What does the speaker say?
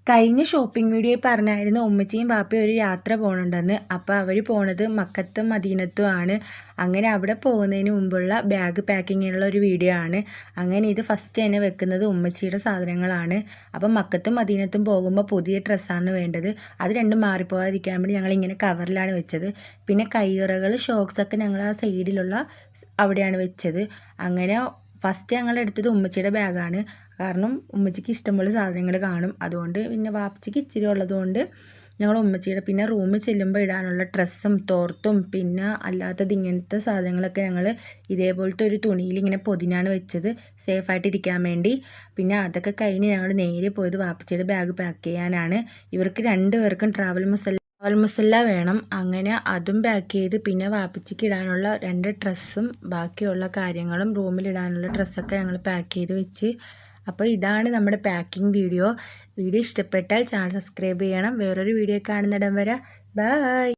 കഴിഞ്ഞ ഷോപ്പിംഗ് വീഡിയോയിൽ പറഞ്ഞായിരുന്നു ഉമ്മച്ചിയും ബാപ്പയും ഒരു യാത്ര പോകണുണ്ടെന്ന്. അപ്പോൾ അവർ പോണത് മക്കത്തും മദീനത്തും ആണ്. അങ്ങനെ അവിടെ പോകുന്നതിന് മുമ്പുള്ള ബാഗ് പാക്കിങ്ങിനുള്ള ഒരു വീഡിയോ ആണ്. അങ്ങനെ ഇത് ഫസ്റ്റ് തന്നെ വെക്കുന്നത് ഉമ്മച്ചിയുടെ സാധനങ്ങളാണ്. അപ്പം മക്കത്തും മദീനത്തും പോകുമ്പോൾ പുതിയ ഡ്രസ്സാണ് വേണ്ടത്. അത് രണ്ടും മാറിപ്പോകാതിരിക്കാൻ വേണ്ടി ഞങ്ങളിങ്ങനെ കവറിലാണ് വെച്ചത്. പിന്നെ കയ്യുറകൾ ഷോക്സൊക്കെ ഞങ്ങൾ ആ സൈഡിലുള്ള അവിടെയാണ് വെച്ചത്. അങ്ങനെ ഫസ്റ്റ് ഞങ്ങൾ എടുത്തത് ഉമ്മച്ചിയുടെ ബാഗാണ്. കാരണം ഉമ്മച്ചിക്ക് ഇഷ്ടംപോലെ സാധനങ്ങൾ കാണും. അതുകൊണ്ട് പിന്നെ വാപ്പച്ചിക്ക് ഇച്ചിരി ഉള്ളതുകൊണ്ട് ഞങ്ങൾ ഉമ്മച്ചിയുടെ പിന്നെ റൂമിൽ ചെല്ലുമ്പോൾ ഇടാനുള്ള ഡ്രസ്സും തോർത്തും പിന്നെ അല്ലാത്തത് ഇങ്ങനത്തെ സാധനങ്ങളൊക്കെ ഞങ്ങൾ ഇതേപോലത്തെ ഒരു തുണിയിൽ ഇങ്ങനെ പൊതിനാണ് വെച്ചത് സേഫായിട്ടിരിക്കാൻ വേണ്ടി. പിന്നെ അതൊക്കെ കഴിഞ്ഞ് ഞങ്ങൾ നേരെ പോയത് വാപ്പച്ചിയുടെ ബാഗ് പാക്ക് ചെയ്യാനാണ്. ഇവർക്ക് രണ്ടുപേർക്കും ട്രാവൽ മസല്ല വേണം. അങ്ങനെ അതും പാക്ക് ചെയ്ത് പിന്നെ വാപ്പച്ചിക്ക് ഇടാനുള്ള 2 ഡ്രസ്സും ബാക്കിയുള്ള കാര്യങ്ങളും റൂമിലിടാനുള്ള ഡ്രസ്സൊക്കെ ഞങ്ങൾ പാക്ക് ചെയ്ത് വെച്ച്. അപ്പോൾ ഇതാണ് നമ്മുടെ പാക്കിംഗ് വീഡിയോ. ഇഷ്ടപ്പെട്ടാൽ ചാനൽ സബ്സ്ക്രൈബ് ചെയ്യണം. വേറൊരു വീഡിയോ കാണുന്നിടം വരെ ബൈ.